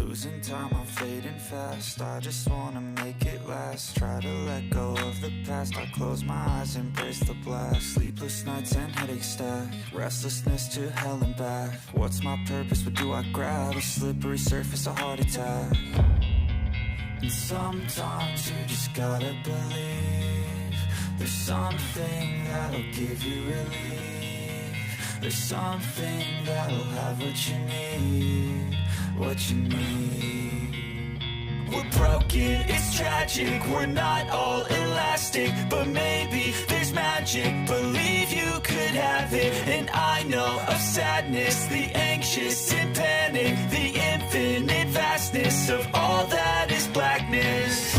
Losing time, I'm fading fast. I just wanna make it last. Try to let go of the past. I close my eyes, embrace the blast. Sleepless nights and headaches stack. Restlessness to hell and back. What's my purpose? What do I grab? A slippery surface, a heart attack. And sometimes you just gotta believe there's something that'll give you relief. There's something that'll have what you need, what you need. We're broken, it's tragic, we're not all elastic, but maybe there's magic. Believe you could have it, and I know of sadness, the anxious and panic, the infinite vastness of all that is blackness.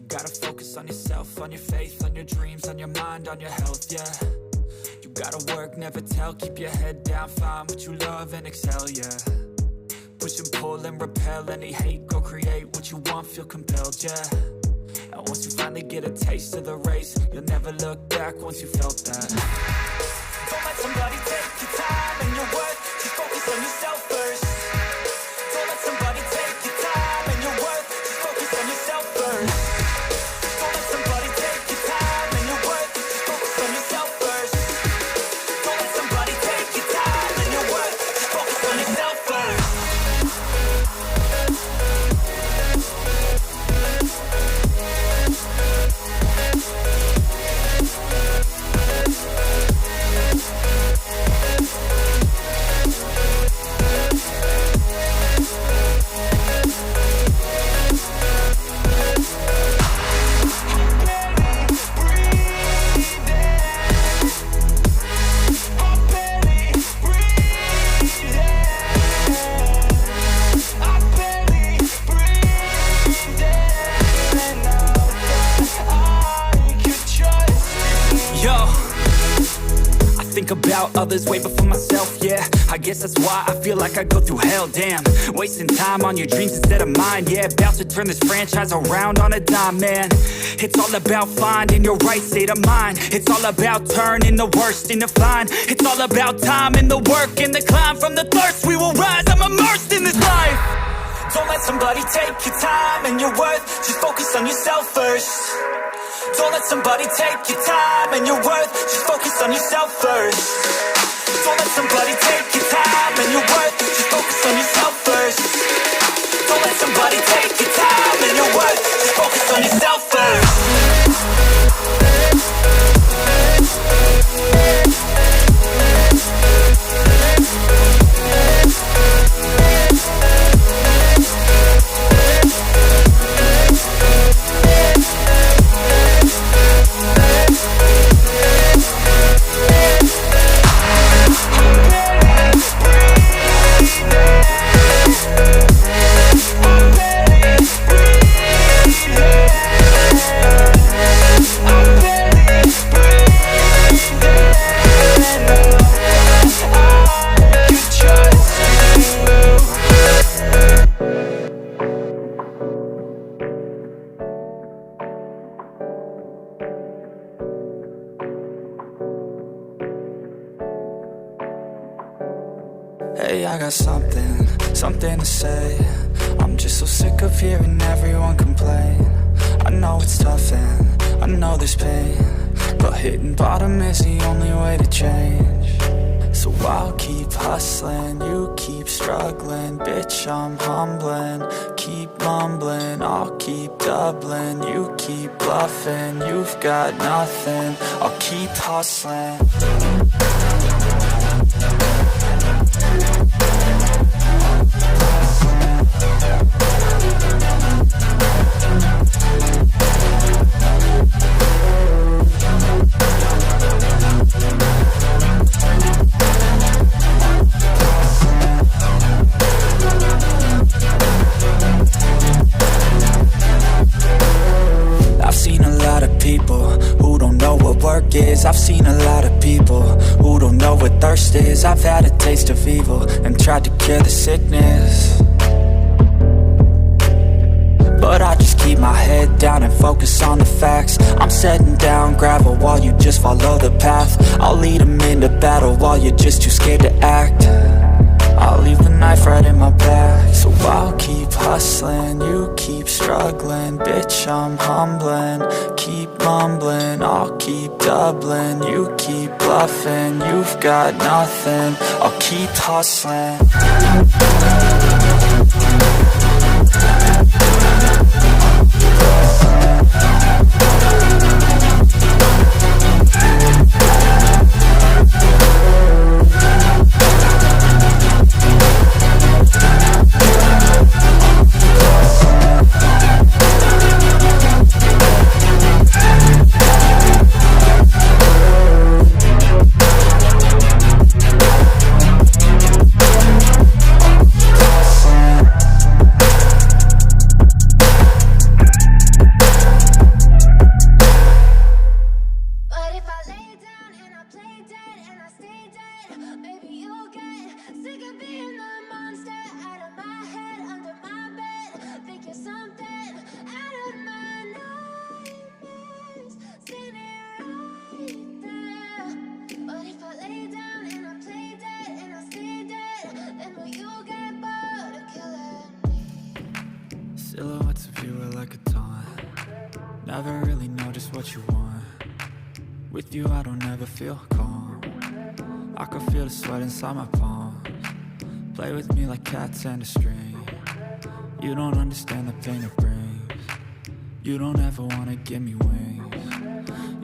Gotta focus on yourself, on your faith, on your dreams, on your mind, on your health, yeah. You gotta work, never tell, keep your head down, find what you love and excel, yeah. Push and pull and repel any hate, go create what you want, feel compelled, yeah. And once you finally get a taste of the race, you'll never look back once you felt that. Don't let somebody take your time and your worth, just focus on yourself first. Don't let somebody take your time and your worth, just focus on yourself first. Think about others way before myself, yeah. I guess that's why I feel like I go through hell, damn. Wasting time on your dreams instead of mine, yeah. About to turn this franchise around on a dime, man. It's all about finding your right state of mind. It's all about turning the worst into fine. It's all about time and the work and the climb. From the thirst we will rise, I'm immersed in this life. Don't let somebody take your time and your worth, just focus on yourself first. Don't let somebody take your time and your worth, just focus on yourself first. Don't let somebody take your time and your worth, just focus on yourself first. Don't let somebody take your time and your worth, just focus on yourself first. Hey, I got something to say. I'm just so sick of hearing everyone complain. I know it's tough and I know there's pain, but hitting bottom is the only way to change. So I'll keep hustling, you keep struggling. Bitch, I'm humbling, keep mumbling. I'll keep doubling, you keep bluffing. You've got nothing, I'll keep hustling. I've seen a lot of people who don't know what work is. I've seen a lot of people who don't know what thirst is. I've had a taste of evil and tried to cure the sickness, but I just keep my head down and focus on the facts. I'm setting down gravel while you just follow the path. I'll lead them into battle while you're just too scared to act. I'll leave the knife right in my back. So I'll keep hustling, you keep struggling. Bitch, I'm humbling, keep mumbling. I'll keep doubling, you keep bluffing. You've got nothing, I'll keep hustling. Silhouettes of you are like a taunt. Never really know just what you want. With you I don't ever feel calm. I can feel the sweat inside my palms. Play with me like cats and a string. You don't understand the pain it brings. You don't ever wanna give me wings.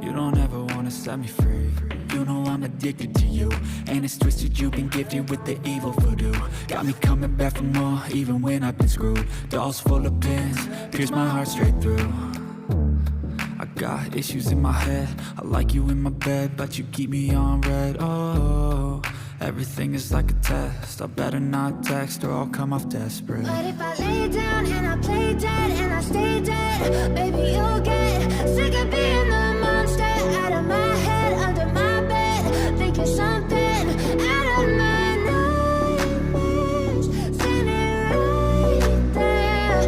You don't ever wanna set me free. You know I'm addicted to you, and it's twisted. You've been gifted with the evil voodoo. Got me coming back for more, even when I've been screwed. Dolls full of pins, pierce my heart straight through. I got issues in my head. I like you in my bed, but you keep me on red. Oh, everything is like a test. I better not text or I'll come off desperate. But if I lay down and I play dead and I stay dead, baby, you'll get sick of being the monster out of my head, under my bed, thinking something out of my nightmares, standing right there.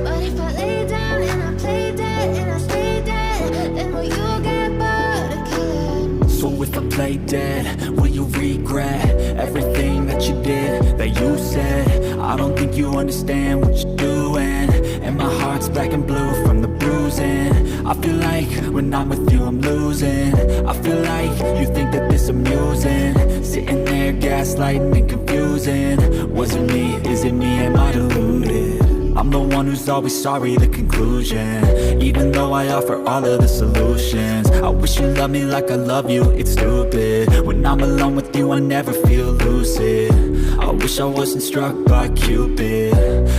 But if I lay down and I play dead and I stay dead, then will you get bored of killing? So if I play dead, will you regret everything that you did, that you said? I don't think you understand what you're doing, and my heart's black and blue from the bruising. I feel like when I'm with you I'm losing. I feel like you think that this amusing, sitting there gaslighting and confusing. Was it me? Is it me? Am I deluded? I'm the one who's always sorry, the conclusion, even though I offer all of the solutions. I wish you loved me like I love you, it's stupid. When I'm alone with you I never feel lucid. I wish I wasn't struck by Cupid.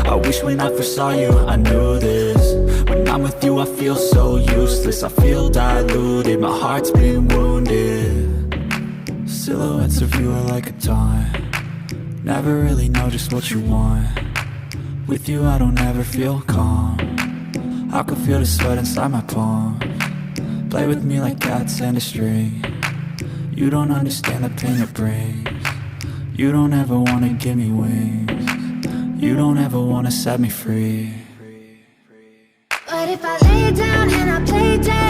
I wish when I first saw you I knew this. When I'm with you I feel so useless. I feel diluted, my heart's been wounded. Silhouettes of you are like a taunt. Never really know just what you want. With you I don't ever feel calm. I can feel the sweat inside my palms. Play with me like cats and a string. You don't understand the pain it brings. You don't ever wanna give me wings. You don't ever wanna set me free. But if I lay down and I play dead